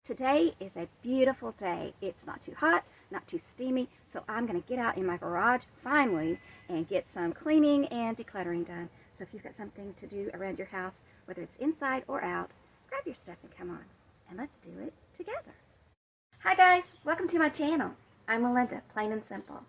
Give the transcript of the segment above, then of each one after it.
Today is a beautiful day. It's not too hot, not too steamy, so I'm going to get out in my garage finally and get some cleaning and decluttering done. So if you've got something to do around your house, whether it's inside or out, grab your stuff and come on, and let's do it together. Hi guys, welcome to my channel. I'm Melinda, plain and simple.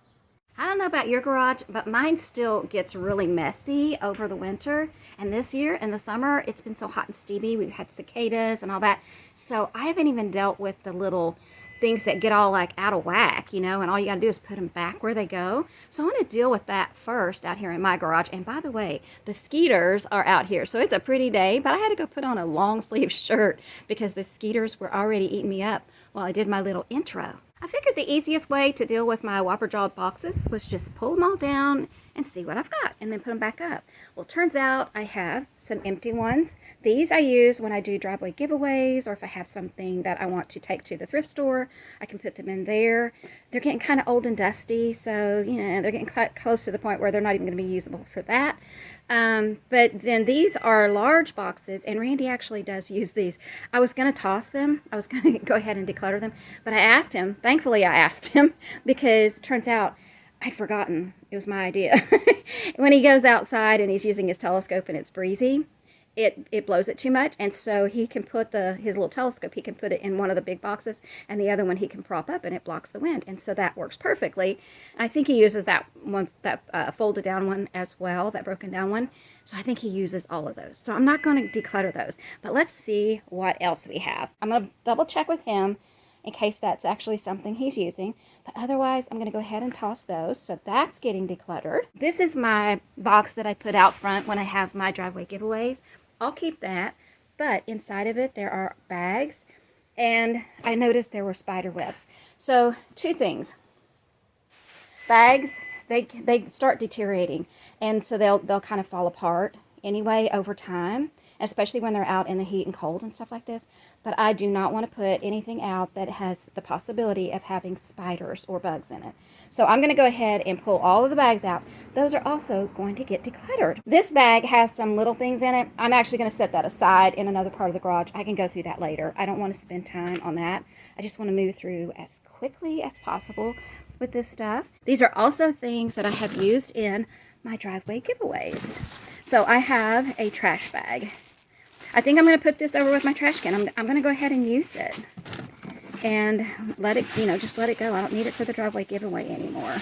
I don't know about your garage, but mine still gets really messy over the winter. And this year in the summer, it's been so hot and steamy. We've had cicadas and all that. So I haven't even dealt with the little things that get all like out of whack, you know, and all you gotta do is put them back where they go. So I want to deal with that first out here in my garage. And by the way, the skeeters are out here. So it's a pretty day, but I had to go put on a long sleeve shirt because the skeeters were already eating me up while I did my little intro. I figured the easiest way to deal with my whopper-jawed boxes was just pull them all down and see what I've got and then put them back up. Well, it turns out I have some empty ones. These I use when I do driveway giveaways, or if I have something that I want to take to the thrift store, I can put them in there. They're getting kind of old and dusty, so, you know, they're getting close to the point where they're not even going to be usable for that. But then these are large boxes, and Randy actually does use these. I was going to toss them. I was going to go ahead and declutter them, but I asked him. Thankfully, I asked him because it turns out I'd forgotten. It was my idea. When he goes outside and he's using his telescope and it's breezy, it blows it too much, and so he can put his little telescope, he can put it in one of the big boxes, and the other one he can prop up and it blocks the wind, and so that works perfectly. I think he uses that one, that folded down one as well, that broken down one, so I think he uses all of those. So I'm not going to declutter those, but let's see what else we have. I'm going to double check with him in case that's actually something he's using, but otherwise I'm going to go ahead and toss those. So that's getting decluttered. This is my box that I put out front when I have my driveway giveaways. I'll keep that, but inside of it there are bags, and I noticed there were spider webs. So two things. Bags, they start deteriorating, and so they'll kind of fall apart anyway over time, especially when they're out in the heat and cold and stuff like this. But I do not want to put anything out that has the possibility of having spiders or bugs in it. So I'm going to go ahead and pull all of the bags out. Those are also going to get decluttered. This bag has some little things in it. I'm actually going to set that aside in another part of the garage. I can go through that later. I don't want to spend time on that. I just want to move through as quickly as possible with this stuff. These are also things that I have used in my driveway giveaways. So I have a trash bag. I think I'm going to put this over with my trash can. I'm going to go ahead and use it and let it, just let it go. I don't need it for the driveway giveaway anymore.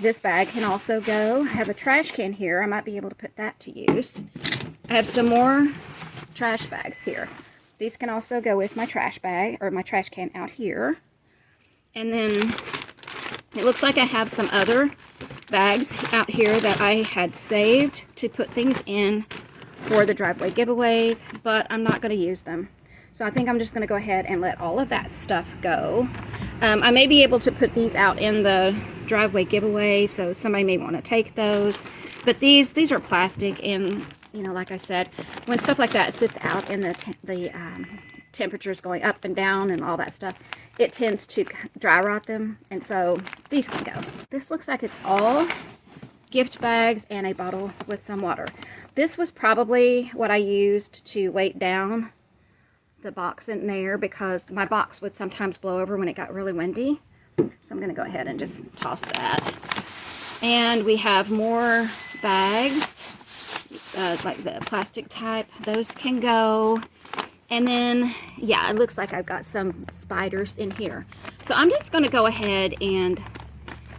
This bag can also go. I have a trash can here. I might be able to put that to use. I have some more trash bags here. These can also go with my trash bag, or my trash can out here. And then it looks like I have some other bags out here that I had saved to put things in for the driveway giveaways, but I'm not going to use them. So I think I'm just going to go ahead and let all of that stuff go. I may be able to put these out in the driveway giveaway, so somebody may want to take those. But these are plastic, and like I said, when stuff like that sits out in the temperatures going up and down and all that stuff, it tends to dry rot them, and so these can go. This looks like it's all gift bags and a bottle with some water. This was probably what I used to weight down the box in there, because my box would sometimes blow over when it got really windy. So I'm going to go ahead and just toss that. And we have more bags, like the plastic type. Those can go. And then, yeah, it looks like I've got some spiders in here. So I'm just going to go ahead and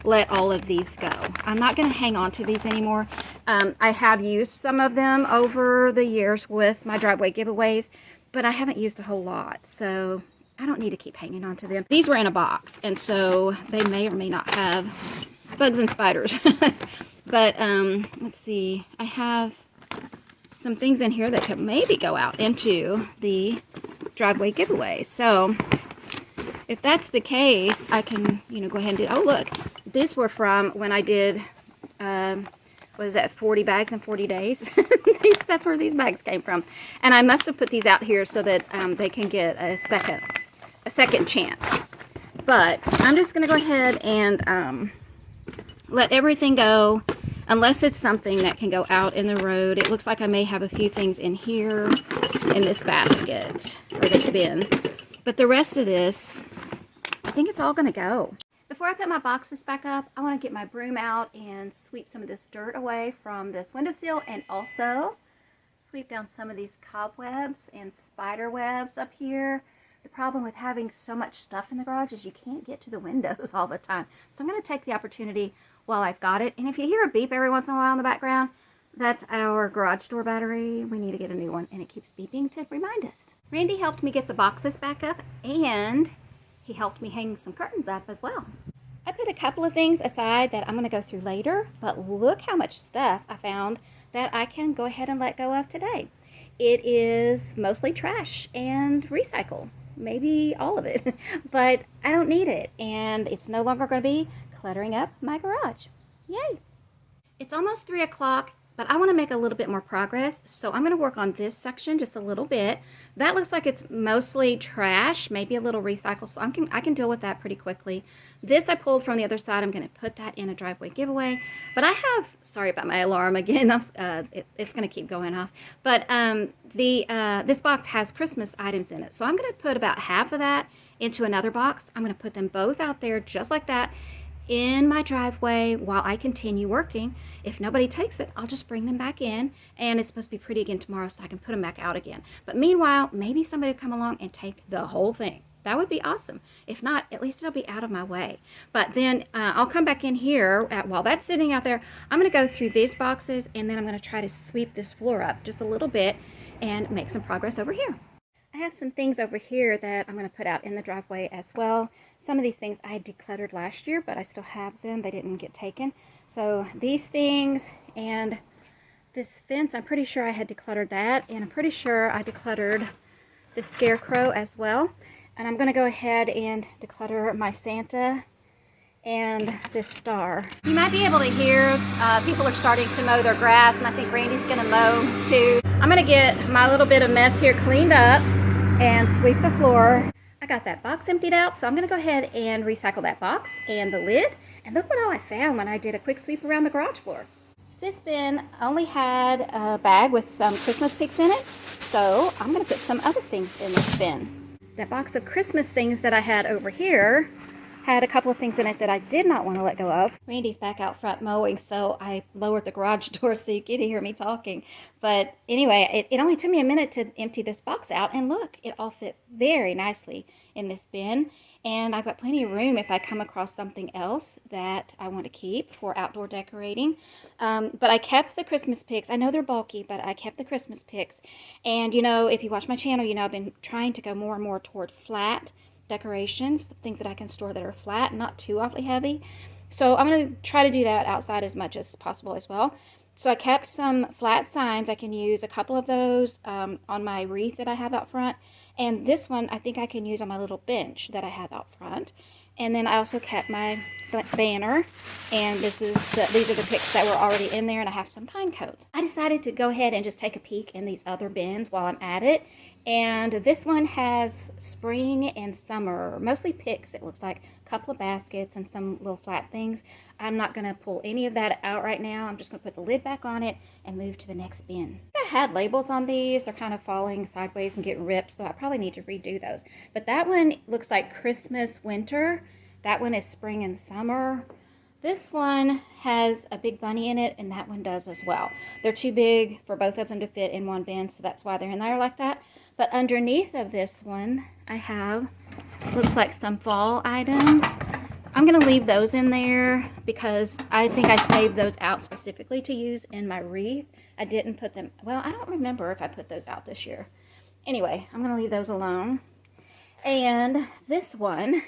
let all of these go. I'm not going to hang on to these anymore. I have used some of them over the years with my driveway giveaways, but I haven't used a whole lot, so I don't need to keep hanging on to them. These were in a box, and so they may or may not have bugs and spiders. But let's see, I have some things in here that could maybe go out into the driveway giveaway. So if that's the case, I can, go ahead and do, oh look, these were from when I did, what is that, 40 bags in 40 days? That's where these bags came from. And I must have put these out here so that they can get a second chance. But I'm just going to go ahead and let everything go, unless it's something that can go out in the road. It looks like I may have a few things in here in this basket, or this bin. But the rest of this, I think it's all going to go. Before I put my boxes back up, I want to get my broom out and sweep some of this dirt away from this windowsill, and also sweep down some of these cobwebs and spider webs up here. The problem with having so much stuff in the garage is you can't get to the windows all the time. So I'm going to take the opportunity while I've got it. And if you hear a beep every once in a while in the background, that's our garage door battery. We need to get a new one, and it keeps beeping to remind us. Randy helped me get the boxes back up, and he helped me hang some curtains up as well. I put a couple of things aside that I'm going to go through later, but look how much stuff I found that I can go ahead and let go of today. It is mostly trash and recycle, maybe all of it, but I don't need it, and it's no longer going to be cluttering up my garage. Yay! It's almost 3 o'clock, but I want to make a little bit more progress, so I'm going to work on this section just a little bit. That looks like it's mostly trash, maybe a little recycle, so I can deal with that pretty quickly. This I pulled from the other side. I'm going to put that in a driveway giveaway, but I have, sorry about my alarm again, it's going to keep going off, but this box has Christmas items in it, so I'm going to put about half of that into another box. I'm going to put them both out there just like that in my driveway while I continue working. If nobody takes it, I'll just bring them back in, and it's supposed to be pretty again tomorrow, so I can put them back out again. But meanwhile, maybe somebody will come along and take the whole thing. That would be awesome. If not, at least it'll be out of my way. But then I'll come back in here while that's sitting out there. I'm going to go through these boxes, and then I'm going to try to sweep this floor up just a little bit and make some progress over here. I have some things over here that I'm going to put out in the driveway as well. Some of these things I had decluttered last year, but I still have them. They didn't get taken. So these things and this fence, I'm pretty sure I had decluttered that, and I'm pretty sure I decluttered this scarecrow as well. And I'm going to go ahead and declutter my Santa and this star. You might be able to hear people are starting to mow their grass, and I think Randy's going to mow too. I'm going to get my little bit of mess here cleaned up and sweep the floor. I got that box emptied out, so I'm going to go ahead and recycle that box and the lid. And look what all I found when I did a quick sweep around the garage floor. This bin only had a bag with some Christmas picks in it, so I'm going to put some other things in this bin. That box of Christmas things that I had over here had a couple of things in it that I did not want to let go of. Randy's back out front mowing, so I lowered the garage door so you could hear me talking. But anyway, it only took me a minute to empty this box out, and look, it all fit very nicely in this bin. And I've got plenty of room if I come across something else that I want to keep for outdoor decorating. But I kept the Christmas picks. I know they're bulky, but I kept the Christmas picks. And you know, if you watch my channel, you know I've been trying to go more and more toward flat decorations, things that I can store that are flat, not too awfully heavy. So I'm going to try to do that outside as much as possible as well. So I kept some flat signs. I can use a couple of those on my wreath that I have out front. And this one I think I can use on my little bench that I have out front. And then I also kept my banner, and these are the picks that were already in there, and I have some pine cones. I decided to go ahead and just take a peek in these other bins while I'm at it. And this one has spring and summer, mostly picks, it looks like, a couple of baskets and some little flat things. I'm not going to pull any of that out right now. I'm just going to put the lid back on it and move to the next bin. I had labels on these. They're kind of falling sideways and getting ripped, so I probably need to redo those. But that one looks like Christmas, winter. That one is spring and summer. This one has a big bunny in it, and that one does as well. They're too big for both of them to fit in one bin, so that's why they're in there like that. But underneath of this one, I have, looks like some fall items. I'm going to leave those in there because I think I saved those out specifically to use in my wreath. I didn't put them, well, I don't remember if I put those out this year. Anyway, I'm going to leave those alone. And this one,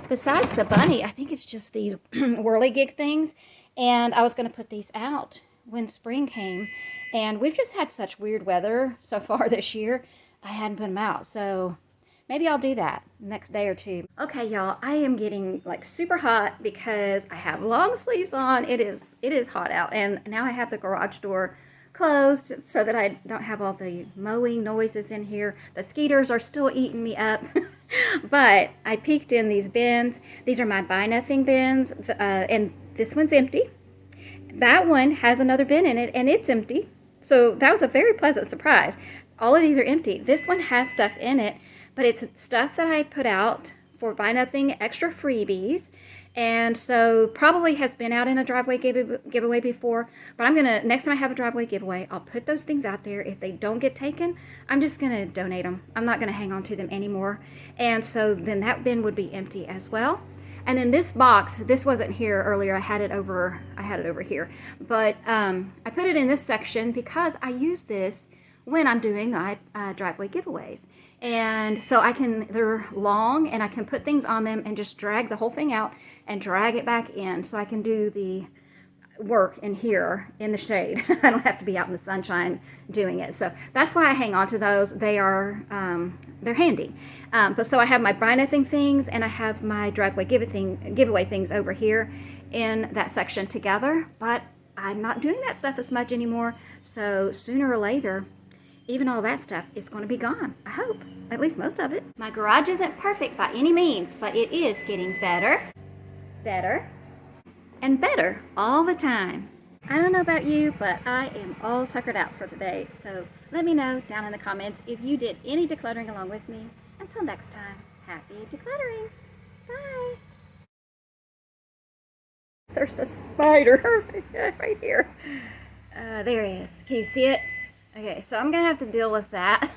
besides the bunny, I think it's just these whirligig things. And I was going to put these out when spring came. And we've just had such weird weather so far this year. I hadn't put them out. So maybe I'll do that next day or two. Okay, y'all, I am getting like super hot because I have long sleeves on. It is hot out. And now I have the garage door closed so that I don't have all the mowing noises in here. The skeeters are still eating me up. But I peeked in these bins. These are my buy nothing bins. And this one's empty. That one has another bin in it, and it's empty. So that was a very pleasant surprise. All of these are empty. This one has stuff in it, but it's stuff that I put out for Buy Nothing extra freebies. And so probably has been out in a driveway giveaway before, but I'm gonna, next time I have a driveway giveaway, I'll put those things out there. If they don't get taken, I'm just gonna donate them. I'm not gonna hang on to them anymore. And so then that bin would be empty as well. And then this box, this wasn't here earlier. I had it over here, but I put it in this section because I use this when I'm doing my driveway giveaways. And so they're long, and I can put things on them and just drag the whole thing out and drag it back in, so I can do the work in here in the shade. I don't have to be out in the sunshine doing it. So that's why I hang on to those. They are they're handy. But so I have my Buy Nothing things and I have my driveway giveaway things over here in that section together. But I'm not doing that stuff as much anymore. So sooner or later, even all that stuff is going to be gone. I hope. At least most of it. My garage isn't perfect by any means, but it is getting better, and better all the time. I don't know about you, but I am all tuckered out for the day. So let me know down in the comments if you did any decluttering along with me. Until next time, happy decluttering. Bye. There's a spider right here. There he is. Can you see it? Okay, so I'm gonna have to deal with that.